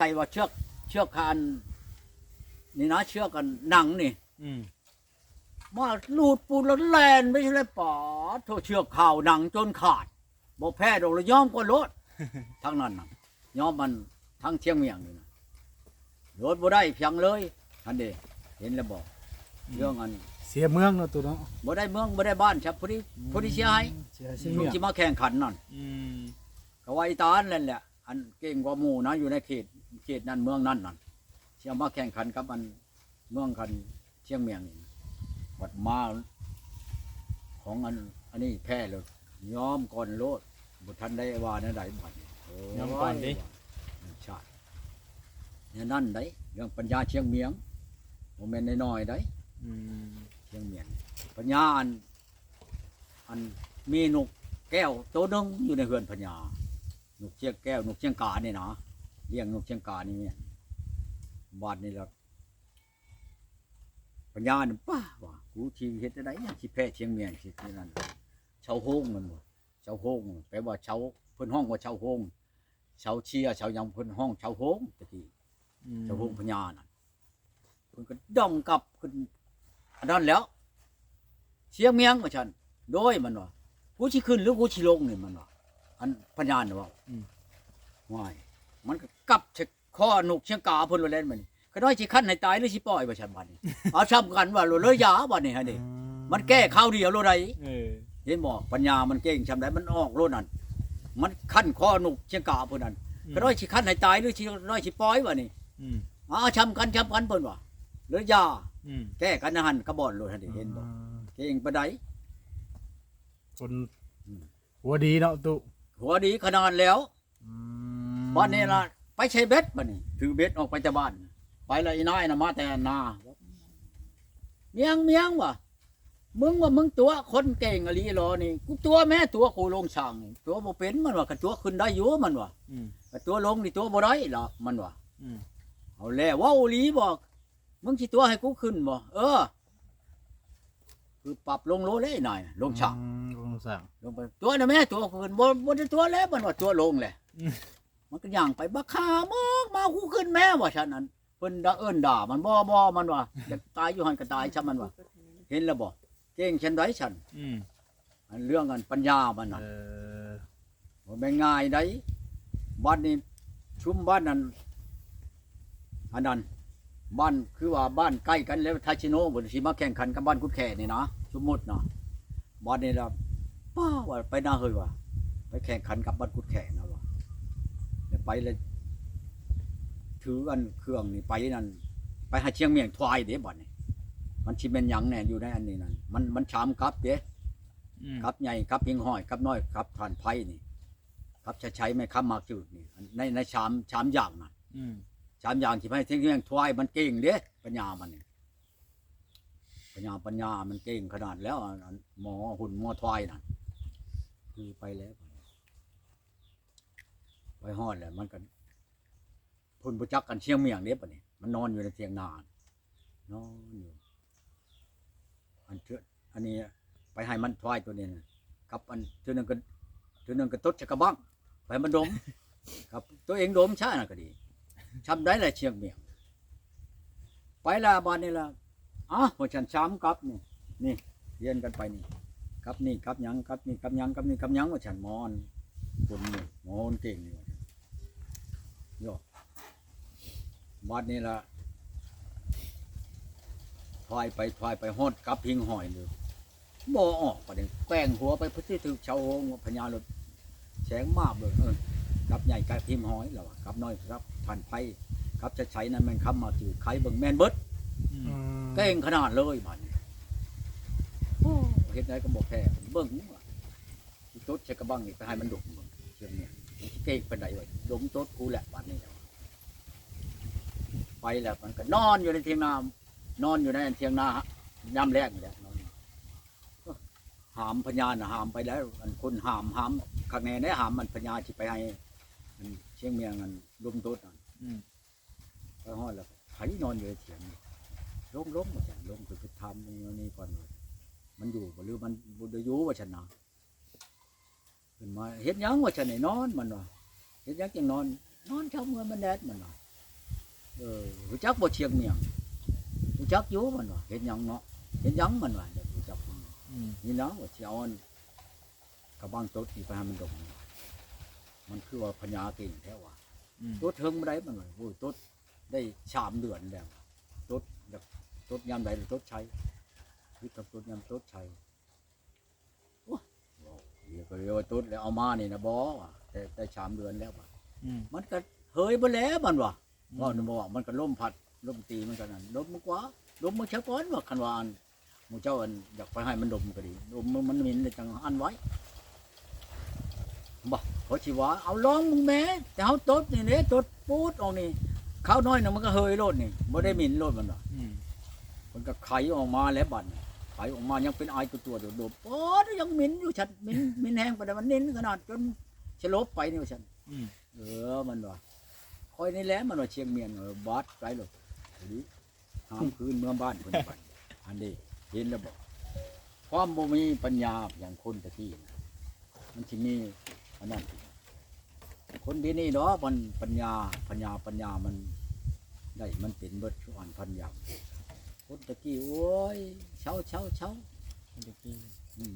ใจว่าเชือกคันนี่นะเชือกกันหนังนี่มาลูดปูนแล้วแลนไม่ใช่เลยป๋อโทษเชือกข่าวหนังจนขาดบ่แพ้ดอกเลยย้อมก็รถทั้งนั้นน่ะย้อมมันทั้งเชียงเมียงนี่นะรถบ่ได้เพียงเลยอันเด้เห็นแล้วบอกเรื่องอันเสียเมืองเนาะตัวเนาะบ่ได้เมืองบ่ได้บ้านครับพอดีเสียหายลูกสิมาแข่งขันนั่นก็ว่าอีตาอันนั่นแหละอันเก่งกว่าหมู่นะอยู่ในเขตนั้นเมืองนั้นนั่นเสียมาแข่งขันกับอันเมืองคันเชียงเมียงนี่วัดมาของอันนี้แพ้เลยยอมก่อนโลดบุทันได้ว่าในใดบัดยอมก่อนดิใช่เนี่ยนั่นได้เรื่องปัญญาเชียงเมียงโมเมนต์น้อยๆได้เชียงเมียงปัญญาอันมีนกแก้วตัวนึงอยู่ในเฮือนปัญญานกเชียงแก้วนกเชียงกานี่นะเลี้ยงนกเชียงกานี่เนี่ยบาดนี่ละปัญญาเนี่ยป้าว่ากูชีเฮ็ดได้ยังสิแพ้เชียงเมียงสินั่นเชาโฮงมันบ่เชาโฮงแปลว่าเชาเพิ่นห้องว่าเชาโฮงเชาเชียเชายังเพิ่นห้องเชาโฮงตะกี้เชาโฮงปัญญาน่ะเพิ่นก็ดองกับขึ้นอันนั้นแล้วเชียงเมียงว่าซั่นโดยมันว่ากูสิขึ้นหรือกูสิลงนี่มันว่าอันปัญญาน่ะว่าว้ายมันก็กลับข้อนกเชียงกาเพิ่นว่าเล่นมันก็น้อยสิคั้นให้ตายหรือสิปล่อยว่าซั่นบัดนี้เอาซ้ำกันว่าเลยยาบัดนี้ฮะนี่มันแก้ข้าวเดียวโลดใดเห็นบ่ปัญญามันเก่งซำใดมันออกโลดนั่นมันคั้นข้อนกเชียงกาเพิ่นนั่นก็น้อยสิคั้นให้ตายหรือสิน้อยสิปล่อยว่านี่เอาซ้ำกันเพิ่นว่าเลยยาแก้กันหั่นกระบ่อนโลดฮะนี่เห็นบ่เก่งปานใดคนหัวดีเนาะตุหัวดีขนาดแล้วบ้านนี้ล่ะไปใช้เบ็ดบัดนี้ถือเบ็ดออกไปจากบ้านไปละอีน้อยน่ะมาแต่นาเมียงว่ะมึงว่ามึงตัวคนเก่งอลีรอนี่กูตัวแม่ตัวกูลงช่างนี่ตัวบ่เป็นมันว่าก็ตัวขึ้นได้อยู่มันว่าก็ตัวลงนี่ตัวบ่ได้ล่ะมันว่าเอาแล้วเว้าอีหลีบอกมึงสิตัวให้กูขึ้นบ่คือปรับลงโลเลยหน่อยลงช่างลงไปตัวน่ะแม่ตัวขึ้นบ่ได้ตัวแล้วมันว่าตัวลงแหละมันก็ย่างไปบักขามอกมากูขึ้นแม่ว่าฉันนั้นเพิ่นด่ามันบ่มันว่าอยากตายอยู่หั่นก็ตายซะมันว่าเห็นแล้วบ่เก่งฉันได้ฉันอันเรื่องปัญญามันน่ะบ่แม่นง่ายได้บ้านนี้ชุมบ้านนั้นอันนั้นบ้านคือว่าบ้านใกล้กันแล้วทาชิโนบ่สิมาแข่งขันกับบ้านกุดแขนี่นะสมมุติเนาะบ้านนี้ล่ะป้าว่าไปน่าเฮยว่าไปแข่งขันกับบ้านกุดแขนะว่าแล้วไปเลยถืออันเครื่องนี่ไปนั่นไปหาเชียงเมียงทวายเด้บ่นี่มันสิแม่นหยังแน่อยู่ในอันนี้นั่นมันชามกับเด้กับใหญ่กับพิงห้อยกับน้อยกับฐานไผนี่กับใช้ไม่ค้ำมากจืดนี่ในชามอย่างน่ะชามอย่างที่ให้เชียงเมียงทวายมันเก่งเด้ปัญญามันนี่ปัญญามันเก่งขนาดแล้วหมอหุ่นหมอทวายนั่นคือไปแล้วไปฮอดแล้วมันก็พุ่นบ่จักกันเชียงเมียงเด้ปะนี่มันนอนอยู่ในเถียงนานอนอยู่อันนี้ไปให้มันทวายตัวนี้นะกับอันตัวนึงก็ตดจักกะบังไปมันดมครับตัวเองดมช้าน่ะก็ดีช้ำได้แหละเชียงเมียงไปละบ้านนี่ละหัวฉันช้ำกับนี่เรียนกันไปนี่กับนี่กับหยังกับนี่กับหยังกับนี่กับหยังว่าฉันมอนคนนี่มอนเก่งนี่โยบ้านนี้ละทวายไปฮอดกับพิงหอยเลยบ่ออกประเด็นแป้งหัวไปพื้นที่ถึงชาวโฮงพญาลดแสงมากเลยกับใหญ่กับพิมหอยแล้วกับน้อยครับผ่านไผ่กับจะใช้นั้นมันคำมาถือไข่เบิ่งแมนเบิดเก่งขนาดเลยบ้านนี้เฮ็ดได้ก็บอกแพ้เบิ่งตุ๊ดใช้กระบังนี่ไปให้มันดุเรื่องนี้เก่งเป็นไรวะดมตุ๊ดกูแหละบ้านนี้ไปแล้วมันก็นอนอยู่ในเถียงนานอนอยู่ในเถียงนาย่ำแรกนี่แหละหามพญาหามไปแล้วคนหามข้างในได้หามมันพญาที่ไปให้เชียงเมียงมันลุมตุ๊ดไปฮอดแล้วไผนอนอยู่ในเถียงล้มมาจากล้มคือทำนี่ก่อนมันอยู่หรือมันบุญอยู่ว่าฉันนะขึ้นมาเห็นยังว่าฉันไหนนอนมันว่าเห็นยังจังนอนเช้าเมื่อมันแดดมันว่า รู้จักบ่เชียงเมียงรู้จักอยู่มันว่าเห็นหยังเนาะเห็นหยังมันว่าเดี๋ยวรู้จักนี่เนาะว่าสิเอาอันกระบังตดอีไปให้มันดมมันคือว่าพญาเก่งแท้ว่ะตดเทิงบ่ได้มันว่าโอ้ยตดได้3 เดือนแล้วตดแบบตดยามใดตดใช้คือกับตดยามตดใช้โอ้เดี๋ยวก็เรียกว่าตดแล้วเอามานี่นะบ่ว่ะแต่ได้3 เดือนแล้วว่ะมันก็เฮยบ่แล้วมันว่ะว่ามันบอกมันก็ล่มพัดล่มตีมันก็นั่นล่มมันกว่าล่มมันเฉพาะว่าคันว่าอันหมู่เจ้าอันอยากไปให้มันดมก็ดีดมมันมินเลยจังอันไว้บ่เพราะสิว่าเอาลองมึงแม่แต่เฮาตดนี่เด้ตดปูดออกนี่ข้าวน้อยน่ะมันก็เฮยโลดนี่บ่ได้มินโลดมันดอกมันก็ไขออกมาแล้วบัดไขออกมายังเป็นไอตัวโดดๆโอ๊ยยังมินอยู่ชัดมินแห้งปานใดมันนินขนาดจนสลบไปนี่ว่าซั่นมันว่าคอยนี่แหละมันว่าเชียงเมียนบาดไปหรอกนี่หามคืนเมืองบ้านคนไปอันนี้เห็นแล้วบอกความบ่มีปัญญาอย่างคนตะกี้นะมันสิมีอันนั้นคนที่นี่เนาะมันปัญญามันได้มันเป็นเบิดทุกอันพันอย่างคนตะกี้โอ้ยเช้าคนตะกี้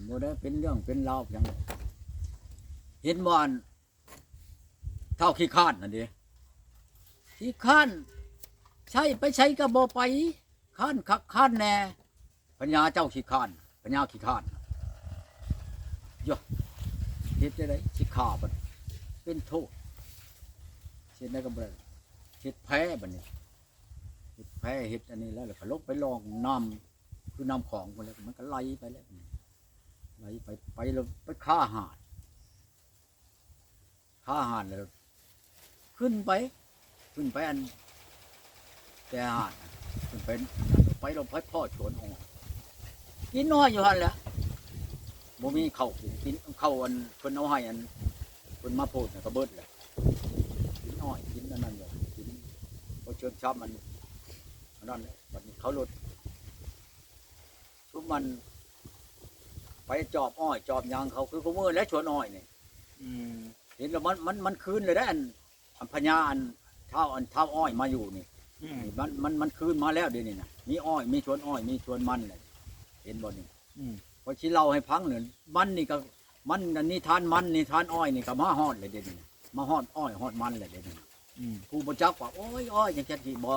บ่ได้เป็นเรื่องเป็นราวอย่างเห็นบ่อนเท่าขี้ข้านนั่นดิขี้ข้านใช่ไปใช้ก็บ่ไปข้านคักข้านแน่ปัญญาเจ้าขี้ข้านปัญญาขี้ข้านโยเฮ็ดได้สิฆ่าบัดเป็นโทษเฮ็ดได้ก็บ่เฮ็ดแพ้บัดนี้เฮ็ดแพ้เฮ็ดอันนี้แล้วก็ลงไปลองน้ำคือน้ำของพุ่นแล้วมันก็ไหลไปแล้วไหลไปแล้วไปฆ่าหาดแล้วขึ้นไปอันแต่หาดขึ้นไปเราไปพ่อชวนออกกินน้อยอยู่หั่นแหละบ่มีข้าวกินข้าวอันเพิ่นเอาให้อันเพิ่นมาโพดน่ะก็เบิดแหละกินน้อยกินอันนั้นอยู่กินบ่เชิญชอบมันอันนั้นแหละบัดนี้เขาลดทุกมันไปจอบอ้อยจอบยางเขาคือผู้มือและชวนอ้อยนี่เห็นแล้วมันคืนเลยได้อันพญาอันเท้าอ้อยมาอยู่นี่มันคืนมาแล้วเดี๋ยวนี้นะมีอ้อยมีชวนอ้อยมีชวนมันเลยเห็นบ่นี่พอชี้เล่าให้พังเนี่ยมันนี่ก็มันนี่ทานมันนี่ทานอ้อยนี่ก็มาฮอดเลยเดี๋ยวนี้มาฮอดอ้อยฮอดมันเลยเดี๋ยวนี้ผู้บ่จักว่าโอ้ยอ้อยจังซี่บ่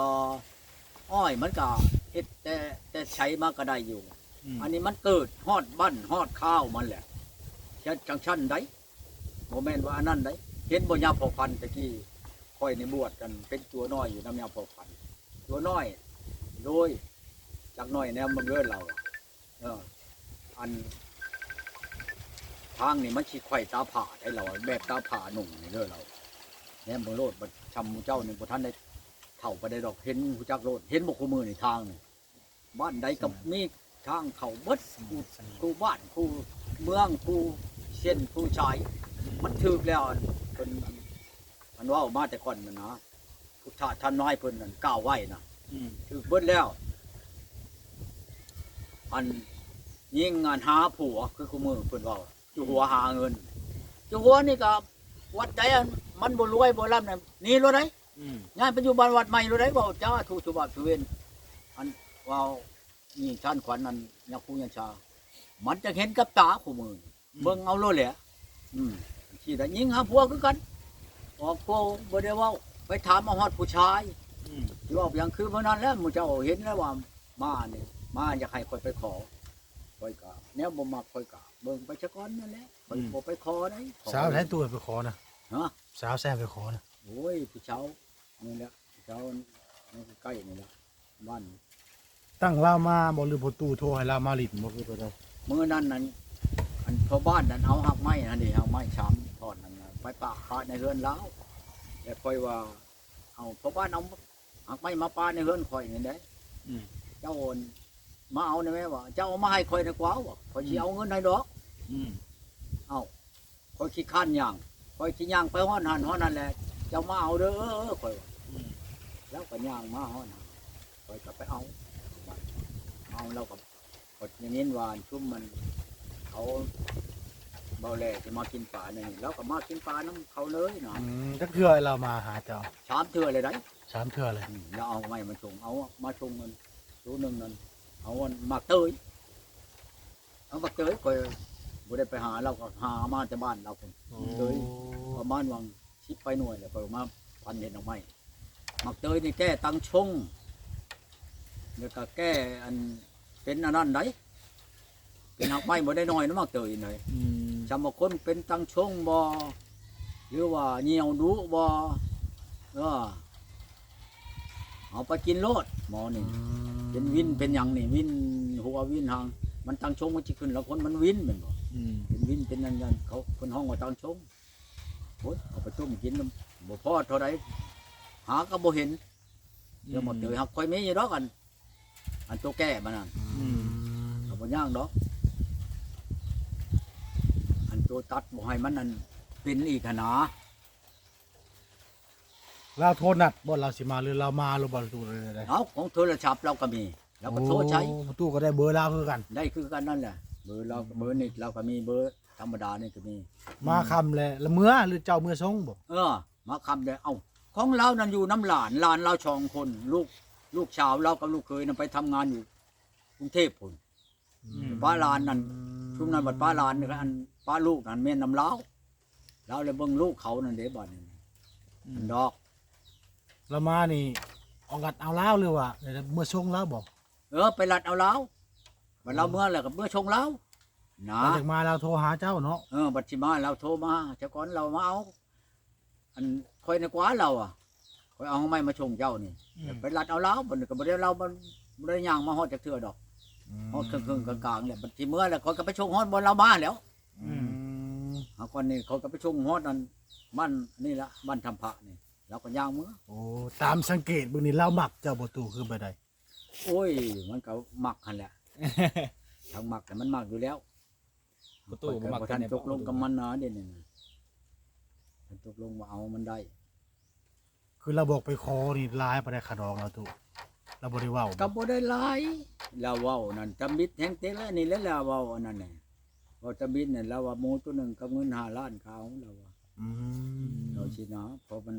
อ้อยมันก็เฮ็ดแต่ใช้มาก็ได้อยู่อันนี้มันเกิดฮอดบ้านฮอดข้าวมันแหละจังชั้นใดบ่แม่นว่าอันนั้นได้เห็นบ่ยาพอพันตะกี้ค่อยในบวชกันเป็นตัวน้อยอยู่นำยาพอพันตัวน้อยโดยจักน้อยแนวมันเด้อเราอันทางนี่มันสิไข่ตาผ่าได้เราแบบตาผ่าหนุ่มนี่เด้อเราแนมบ่โลดบ่ชำหมู่เจ้านี่บ่ทันได้เฒ่าไปได้ดอกเห็นฮู้จักโลดเห็นบ่คู่มือนี่ทางนี่บ้านใดก็มีทางเข้าเบิดคู่บ้านคู่เมืองคู่เส้นคู่ชายมันถึกแล้วเพิ่นมันว่ามาแต่ก่อนนะพุทธะท่านน้อยเพิ่นนั่นก้าวไว้นะถึกเบิดแล้วอันยิ่งงานหาผัวคือคู่มือเพิ่นว่าอยู่หัวหาเงินอยู่หัวนี่ก็วัดใดมันบ่รวยบ่ร่ำน่ะนี่รู้ได้ย้ายไปอยู่บ้านวัดใหม่รู้ได้บ่จ้าทุสุบะทุเวนอันว่านี่ท่านขวัญนั่นยักผู้ยัญชามันจะเห็นกับตาคู่มือเบิ่งเอาโลดแหละที่ได้ยิงหาผัวคือกันออกโกบ่ได้เว้าไปถามเอาฮอดผู้ชายสิว่าอย่างคือเมื่อนั้นแล้วหมู่เจ้าเห็นแล้วว่ามานี่มาอยากให้ค่อยไปขอค่อยก็แนวบ่มักค่อยก็เบิ่งไปซะก่อนนั่นแหละค่อยบ่ไปขอได้สาวแท้ตัวไปขอนะฮะสาวแซ่ไปขอนะโอ้ยผู้เช้านี่แหละผู้เช้านี่ใกล้นี่แหละบ้านตั้งเรามาบ่หรือบ่ตู้โทรให้เรามาลิ้นบ่คือไปได้มื้อนั้นนั่นอันพ่อบ้านนั่นเอาหักไม้นั่นดิหักไม้ช้ำทอดนั่นไปปะในเรือนแล้วแต่ค่อยว่าเอาพ่อบ้านเอาหักไม้มาปาในเรือนข่อยนี่ได้เจ้าโอนมาเอาได้ไหมวะเจ้าเอามาให้ข่อยดีกว่าว่ะข่อยสิเอาเงินให้ดอกเอาข่อยขี้ข้านย่างข่อยสิย่างไปฮ้อนหันฮ้อนนั่นแหละเจ้ามาเอาเด้อข่อยแล้วก็ย่างมาฮ้อนข่อยก็ไปเอาแล้วก็กดอย่างนี้ว่าชุ่มมันเขา บาแลสิมากินปลานี่เราก็มากินปลาน้ำเขาเลยเนาะ จักเทื่อเรามาหาเจ้า ชามเทื่อเลยได้ 3เทื่อเลย แล้วเอาไม้มาชงเอามาชงมันตัวหนึงนั่นเอามันหมักเตยเอาหมักเตยก็บ่ได้ไปหาเราก็หามาจากบ้านเราพุ่น เตย ประมาณวัง10ไปหน่วยแล้วก็มาพันเห็ดดอกไม้หมักเตยนี่แก้ตังชงแล้วก็แก้อันเป็นอันนั้นได้เป็นหักไม้บ่ได้น้อยนะหมักเตยนี่ อืม จำว่าคนเป็นตังชงบ่หรือว่าเหี่ยวดุบ่เอาไปกินโลดหมอนี่เป็นวินเป็นหยังนี่วินหัววินหางมันตังชงมันสิขึ้นแล้วคนมันวินแม่นบ่ อืม เป็นวินเป็นนั่นๆเขาเพิ่นห้องว่าตังชงโอ้ยเอาไปต้มกินน้ำบ่พอเท่าใดหาก็บ่เห็นเดี๋ยวหมดเลยครับค่อยมีอยู่ดอกอันตัวแก้มันน่ะ อืม ก็บ่ย่างดอกอันตัวตัดบ่ให้มันนั่นเป็นอีกหั้นนะ เราโทรนัดบ่เราสิมาหรือเรามาหรือบ่ตู้เลยได้ เอาของโทรศัพท์เราก็มีเราก็โทรใช้ โอ้ตู้ก็ได้เบอร์เราคือกัน ได้คือกันนั่นแหละเบอร์เราเบอร์นี่เราก็มีเบอร์ธรรมดานี่ก็มี มาคำเลยละเมื่อหรือเจ้าเมื่อทรงบ่ มาคำเดียวเอ้าของเรานั่นอยู่น้ำหลานเราชองคนลูกชาวเรากับลูกเคยนั่นไปทำงานอยู่กรุงเทพพุ่นป้าลานนั่นชุมนั้นบัดป้าลานนี่ก็อันป้าลูกนั่นแม่นน้ำเล้าเราเลยเบิ่งลูกเขานั่นเด้บ่นี่มันดอก เรามานี่เอากัดเอาแล้วหรือว่าเมื่อทรงแล้วบ่ ไปรัดเอาเล้าบัดเราเมื่อแล้วก็เมื่อชงเล้านะ เราจากมาเราโทรหาเจ้าเนาะ บัดสิมาเราโทรมาเจ้าก่อนเรามาเอาอันคอยในกว่าเราคอยเอาไม้มาชงเจ้านี่ไปรัดเอาเล้าบัดนี้ก็บ่ได้เราบ่ได้ย่างมาฮอดจักเทื่อดอกฮอดครึ่งๆกลางๆแหละบัดสิเมื่อแล้วคอยก็ไปชงฮอดบ่เรามาแล้ว อืม เอาก่อนนี่เขาก็ไปชงฮอดนั่นมันนี่ละบ้านทำพระนี่เราก็ย่างเมื่อ โอ้ตามสังเกตเบิ่งนี่เรามักเจ้าบ่ตู้คือไปได้ โอ้ยมันก็มักหั่นแหละ ทางมักแต่มันมักอยู่แล้ว ประตูบ่มัก บ่ทันตกลงกับมันนะเด่นนี่นะทันตกลงว่าเอามันได้ คือเราบอกไปขอนี่ลายไปได้ขะดองเราตู้เราบ่ได้เว้า ก็บ่ได้หลายเราเว้านั่นตำบิดแห่งเต็กแล้วนี่แล้วเราเว้าอันนั้นน่ะเว้าตำบิดนี่เราว่าหมูตัวหนึงกับเงิน5ล้านเขาเราว่า อืม เราสินะเพราะมัน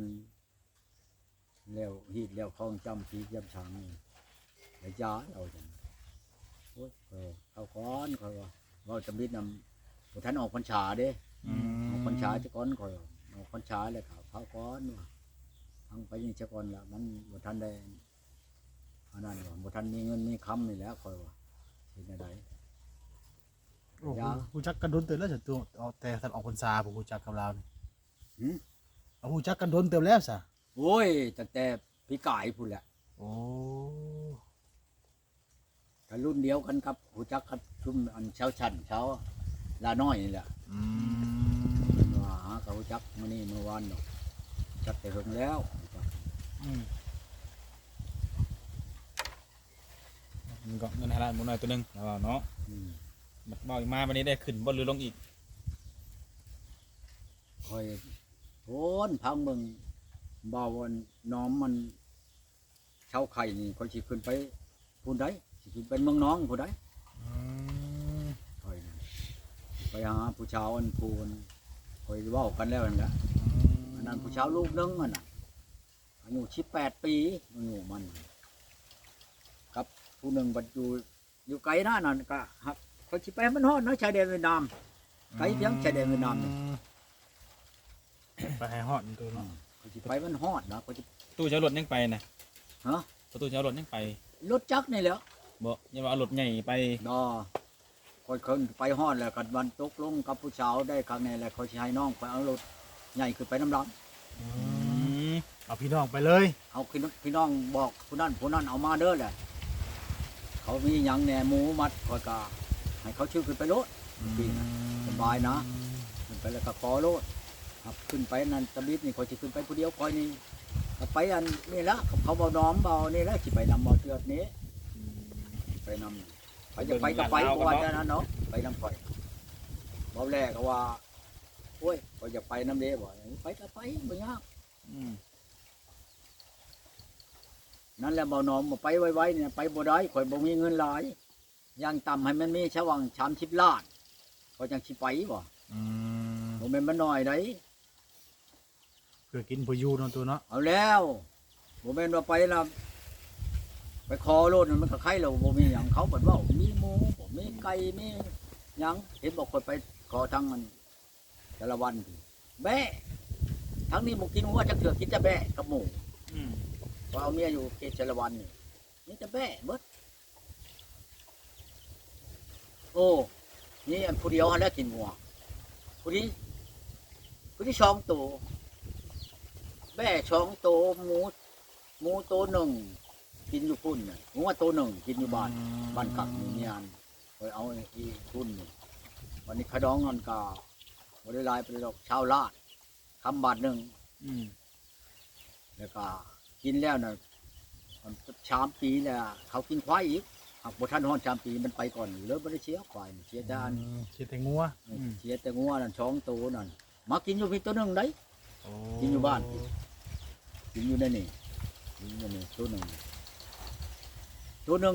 แล้วฮีดแล้วคลองจำปีจำช้างนี่แล้วยาเราจังโอ้ยเขาก้อนเขาว่าเว้าตำบิดนำบ่ทันออกพรรษาเด้ อืม ออกพรรษาจะก้อนข่อยออกพรรษาแล้วเขาก้อนว่าทางไปยังจะก้อนละมันบ่ทันได้อันนั้นว่าบ่ทันมีเงินมีคำนี่แหล้วข่อยว่าเฮ็ดจังได โอ้ฮู้จักกันโดนเติบแล้วจ้ะตู้เอาแต่ท่านออกพรรษาบ่ฮู้จักกับเรานี่ หึ เอาฮู้จักกันโดนเติบแล้วซะ โอ้ยตั้งแต่พี่กายพุ่นแหละ โอ้ ก็รุ่นเดียวกันกับฮู้จักกับชุมอันเช้าชั้นเช้าลาน้อยนี่แหละ อืม ว่าหาเขาฮู้จักมื้อนี้มื้อวานดอกจักแต่เฮิงแล้วรู้จัก อืมมันก็เงิน5ล้านบ่น้อยตัวหนึงแล้วว่าเนาะ อืม บัดเว้าอีกมาวันนี้ได้ขึ้นบ่หรือลงอีก ค่อยโอนพังเบิ่งบ่าวอันน้อมมันเช้าไข่นี่ค่อยสิขึ้นไปพูนใดสิขึ้นไปเมืองน้องผู้ใด อืม ค่อยไปหาผู้ชาวอันผู้อันค่อยเว้ากันแล้วนั่นแหละอันนั้นผู้ชาวลูกนึงอันน่ะอายุ18ปีอายุมันกับผู้หนึงบัดอยู่ไกลนะนั่นก็ฮักค่อยสิไปให้มันฮอดนะชายแดนเวียดนามไกลเพียงชายแดนเวียดนามนี่ ไปให้ฮอดนี่ตู้เนาะ ค่อยสิไปมันฮอดนะค่อยสิ ตู้จะเอารถยังไปนะ ฮะ ประตูจะเอารถยังไป รถจักรนี่แหละ บ่อย่าว่าเอารถใหญ่ไป ดอคอยขึ้นไปฮอดแล้วกันวันตกลงกับผู้สาวได้ครั้งนี้แหละคอยสิให้น้องไปเอารถใหญ่ขึ้นไปน้ำหลัง อืม เอาพี่น้องไปเลย เอาพี่น้องบอกผู้นั้นเอามาเด้อแหละเขามีหยังแหน่หมูมัดคอยกาให้เขาชื่อขึ้นไปรถพี่นะสบายนะขึ้นไปแล้วก็ขอรถครับขึ้นไปนั่นตะบิดนี่คอยสิขึ้นไปผู้เดียวคอยนี่ก็ไปอันนี่ละเขาเบาน้อมเบานี่ละสิไปนำบ่อเตือดนี้ไปนำไปจะไปก็ไปเพราะว่าจะนั้นเนาะไปนำข่อยเบาแรกก็ว่าโอ้ยข่อยจะไปน้ำเด้บ่ไปก็ไปบ่ยาก อืม นั่นแหละบ่หนอมบ่ไปไว้ๆเนี่ยไปบ่ได้ข่อยบ่มีเงินหลายอย่างต่ำให้มันมีชะวัง30ล้านข่อยจังสิไปบ่ อืม บ่แม่นมันน้อยได เพื่อกินผู้อยู่เนาะตัวเนาะ เอาแล้วบ่แม่นว่าไปละไปขอโลดนั่นมันก็ไข่แล้วบ่มีหยังเขาเปิดเว้ามีหมูบ่มีไก่มีหยังเห็นบอกคนไปขอทั้งมันแต่ละวันแบะทั้งนี้บ่กินหัวจักเถื่อกินแต่แบะกับหมู อืม พอเอาเมียอยู่เขตแต่ละวันนี่แต่แบะเบิดโอ้นี่อันผู้เดียวหันแล้วกินหัวผู้ที่ช่องโตแบะช่องโตหมูโตหนึ่งกินอยู่พุ่นน่ะหัวโตหนึ่งกินอยู่บ้านกักอยู่เมียนไปเอาอีพุ่นนี่วันนี้ขะดองนอนกาบ่ได้ลายไปดอกชาวลาดคำบาทหนึ่ง อืม แล้วก็กินแล้วน่ะมัน3 ปีแล้วเขากินควายอีกหากบ่ทันฮอด3 ปีมันไปก่อนเลยบ่ได้เสียควายเสียแต่อัน เชียแต่งัว เสียแต่งัวนั่นช่องโตนั่นมากินอยู่พี่ตัวหนึงได้ กินอยู่บ้าน กินอยู่ในนี่กินอยู่ในตัวหนึง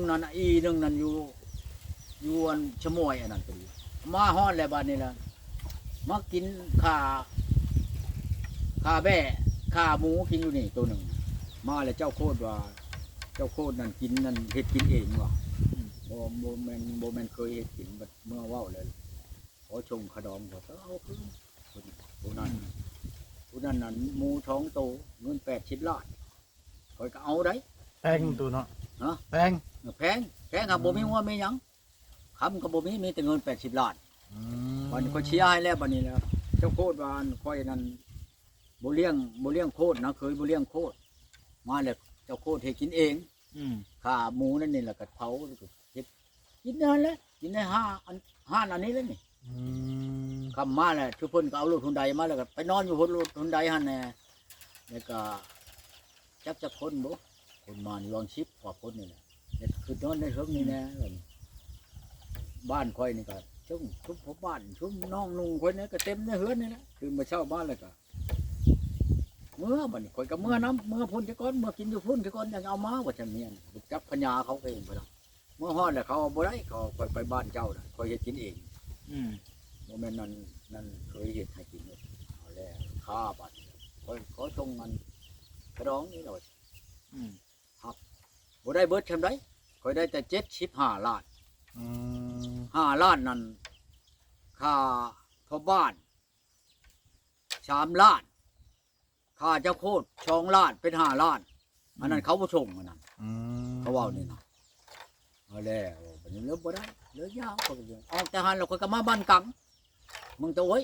นั่นน่ะอีหนึงนั่นอยู่อันชะมวยอันนั้นก็ดีมาฮอดแล้วบัดนี้ล่ะมากินขาแบะขาหมูกินอยู่นี่ตัวหนึงมาแล้วเจ้าโคตรว่าเจ้าโคตรนั่นกินนั่นเฮ็ดกินเองว่ะบ่แม่นเคยเฮ็ดกินบัดเมื่อเว้าเลยขอชมขะดองก็เอาคืนตัวนั้นนั่นหมูท้องโตเงิน80 ล้านข้อยก็เอาได้ แพงตัวเนาะ ฮะ แพง แพงครับบ่มีหัวมีหยังคำก็บ่มีแต่เงิน80 ล้าน วันนี้ก็เชียร์ให้แล้วบัดนี้แล้วเจ้าโคตรวาอันค่อยนั้นบ่เลี้ยงโคตรนะเคยบ่เลี้ยงโคตรมาแล้วเจ้าโคตรให้กินเอง อืม ขาหมูนั่นนี่แหละก็เผาแล้วก็เฮ็ดกินนั่นแหละกินได้ห้าอันนี้แล้วนี่ อืม คำมาแล้วทุกเพิ่นก็เอารถหุ่นใดมาแล้วก็ไปนอนอยู่บนรถหุ่นใดหั่นแน่แล้วก็จักจะคนบ่คนมานี่วางชิปกว่าคนนี่แหละเฮ็ดคือนอนในเฮิงนี่แน่บ้านค่อยนี่ก็ชุ่มพ่อบ้านชุ่มน้องนุ่งคนนี้ก็เต็มในเฮือนนี่แหละคือมาเช่าบ้านแล้วก็เมื่อบัดนี้ข่อยก็เมื่อน้ำเมื่อพุ่นจะก่อนเมื่อกินอยู่พุ่นจะก่อนยังเอามาว่าจะเมียนจับพญาเขาเองไปแล้วเมื่อฮอดแล้วเขาเอาบ่ได้เขาข่อยไปบ้านเจ้าน่ะข่อยเฮ็ดกินเอง อืม บ่แม่นนั่นเคยเฮ็ดให้กินเลยเอาแล้วค่าบัดข่อยขอส่งมันกระดองนี่หน่อย อืม บ่ได้เบิดชำไดข่อยได้แต่75 ล้าน อืม 5 ล้านนั่นค่าพ่อบ้าน3 ล้าน ค่าเจ้าโคตร2 ล้านเป็น5 ล้านอันนั้นเขาบ่ส่งอันนั้น อืม เขาเว้านี่นะเอาแล้วบัดนี้เลิกบ่ได้เลิกยาวเขาก็ออกแต่หันแล้วก็มาบ้านกังมึงจะโอ้ย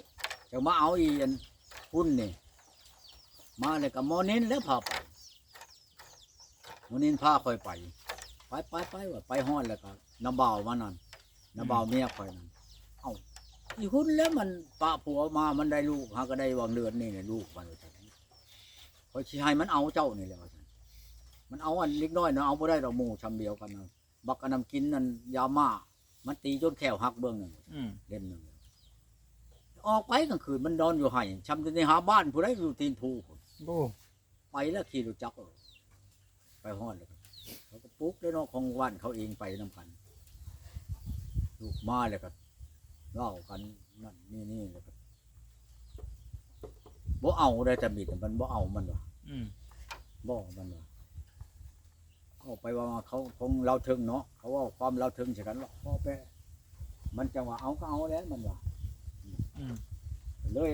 จะมาเอาอีอันหุ้นนี่มาเลยก็หมอนินแล้วพาไปหมอนินพาค่อยไปว่าไปฮอดแล้วก็น้าบ่าวมานั่นน้าบ่าวเมียค่อยนั่นเอ้าอีหุ้นแล้วมันปะผัวมามันได้ลูกหาก็ได้วางเดือนนี่เนี่ยลูกมันว่าซั่นข่อยสิให้มันเอาเจ้านี่แหละว่าซั่นมันเอาอันเล็กน้อยเนาะเอาบ่ได้ดอกหมู่ชำเดียวกันนะบักอันนำกินนั่นยามามันตีจนแขวหักเบิ่งนึง อืม เล่มหนึงออกไปกลางคืนมันนอนอยู่ให้ชำจนในหาบ้านผู้ใดอยู่ตีนภูพุ่น โอ้ ไปแล้วขี่รถจักรไปฮอดเลยเขาก็ปลุ๊กได้เนาะของบ้านเขาเองไปนำกันลูกมาแล้วก็เล่ากันนั่นนี่แล้วก็บ่เอาได้แต่มีแต่มันบ่เอามันว่ะ อืม บ่มันว่ะเอาไปว่าเขาคงเราถึงเนาะเขาว่าความเราถึงใช่กันหรอกพอไปมันจังว่าเอาก็เอาแล้วมันว่ะ อืม เลย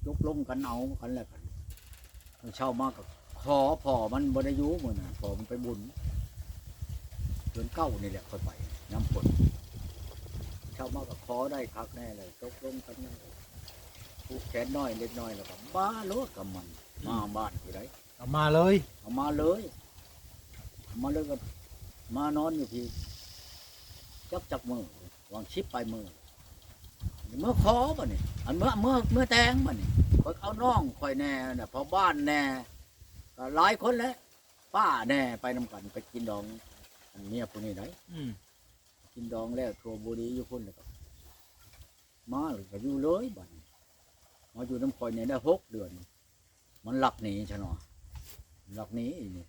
ยกลงกันเอากันแล้วกันเช่ามากกับขอพ่อมันบริยุมือน่ะพ่อมันไปบุญเดือนเก้านี่แหละค่อยไปน้ำฝนเช่ามากกับขอได้คักแน่เลยยกลงกันแน่เลยผูกแขนน้อยเล็กน้อยแล้วก็บ้าโลดกับมันมาบ้านที่ไหน เอามาเลย เอามาเลยก็มานอนอยู่ที่จับมือวางชิปไปมือเมื่อขอป่ะนี่อันเมื่อแตงป่ะนี่คอยเอาน้องคอยแน่น่ะพอบ้านแน่ก็หลายคนแล้วป้าแน่ไปนำกันไปกินดองอันเมียผู้นี้ได้ อืม กินดองแล้วทัวบุรีอยู่พุ่นแล้วก็มาเลยก็อยู่เลยบัดนี้มาอยู่น้ำคอยเนี่ยได้6 เดือน มันหลักหนีใช่เนาะหลักหนีอีนี่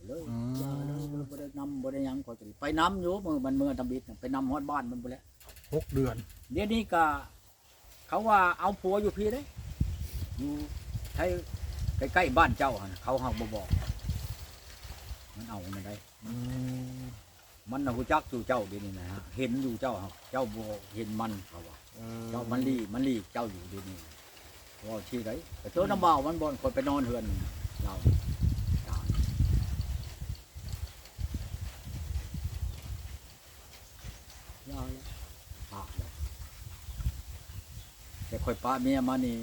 เลยอย่าเลยบ่ได้นำบ่ได้หยังคอยจะไปนำอยู่มือมันเมื่อทำบิดน่ะไปนำฮอดบ้านมันไปแล้ว 6 เดือน เดี๋ยวนี้ก็ เขาว่าเอาผัวอยู่พี่เด้อยู่ให้ใกล้ๆบ้านเจ้าหั่นเขาหักบ่บอกมันเอามันได้ อืม มันน่ะฮู้จักอยู่เจ้าเดี๋ยวนี้นะฮะเห็นอยู่เจ้าครับเจ้าบ่เห็นมันเขาว่าเจ้ามันลีเจ้าอยู่เดี๋ยวนี้ว่าที่ไดแต่ตัวน้ำเบามันบ่คนไปนอนเฮือนเราจ้ายาวแล้วปากเลยแต่ค่อยป้าเมียมานี่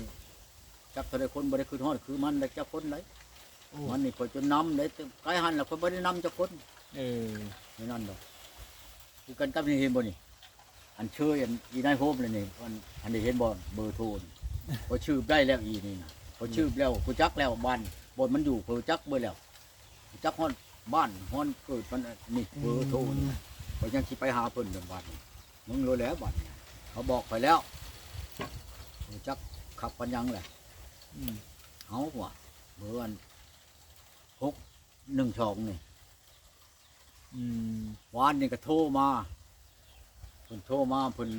จักเท่าใดคนบ่ได้คือฮอดคือมันได้จักคนไหนมันนี่ค่อยจนนำได้ไกลหันแล้วค่อยบ่ได้นำจักคน เออ นี่นั่นดอกคือกันกับนี่เห็นบ่นี่อันชื่ออันอีนายโฮมเลยนี่อันนี้เห็นบ่เบอร์โทรนี่พอชื่อได้แล้วอีนี่นะพอชื่อแล้วกูจักแล้วบ้านบ่มันอยู่กูจักเบ่แล้วกูจักฮอดบ้านฮอดเกิดมันนี่เบอร์โทรนี่ก็ยังสิไปหาเพิ่นเรื่องบ้านนี่มึงรู้แล้วบ้านนี่เขาบอกไปแล้วกูจักขับปัญญังแหละ อืม เอาว่ะเบอร์อัน612นี่ อืม วานนี่ก็โทรมาเพิ่นโทรมาเพิ่น